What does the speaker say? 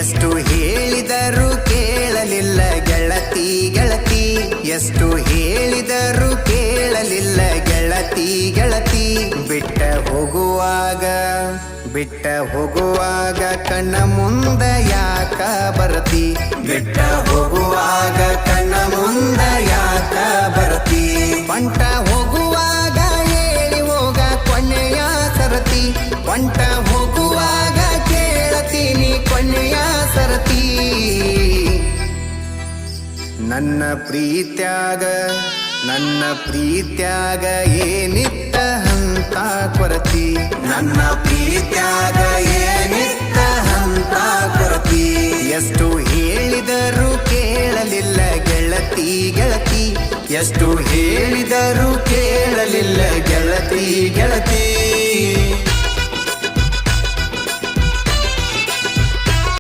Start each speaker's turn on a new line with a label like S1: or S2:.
S1: ಎಷ್ಟು ಹೇಳಿದರೂ ಕೇಳಲಿಲ್ಲ ಗೆಳತಿ ಗೆಳತಿ, ಎಷ್ಟು ಹೇಳಿದರೂ ಕೇಳಲಿಲ್ಲ ಗೆಳತಿ ಗೆಳತಿ. ಬಿಟ್ಟ ಹೋಗುವಾಗ ಕಣ್ಣ ಮುಂದ ಯಾಕ ಬರ್ತಿ, ಬಿಟ್ಟ ಹೋಗುವಾಗ ಕಣ್ಣ ಮುಂದ ಯಾಕ ಬರ್ತಿ. ಬಂಟ ಹೋಗುವಾಗ ಹೇಳಿ ಹೋಗ ಕೊನೆಯ ಸರತಿ, ಬಂಟ ಹೋಗುವಾಗ ಕೇಳತೀನಿ ಕೊನೆಯ ಸರತಿ. ನನ್ನ ಪ್ರೀತ್ಯಾಗ ಏನಿತ್ತ ಹಂತ ಕೊರತಿ, ನನ್ನ ಪ್ರೀತ್ಯಾಗ ಏನಿತ್ತ ಹಂತ ಕೊರತಿ. ಎಷ್ಟು ಹೇಳಿದರೂ ಕೇಳಲಿಲ್ಲ ಗೆಳತಿ ಗೆಳತಿ, ಎಷ್ಟು ಹೇಳಿದರೂ ಕೇಳಲಿಲ್ಲ ಗೆಳತಿ ಗೆಳತಿ.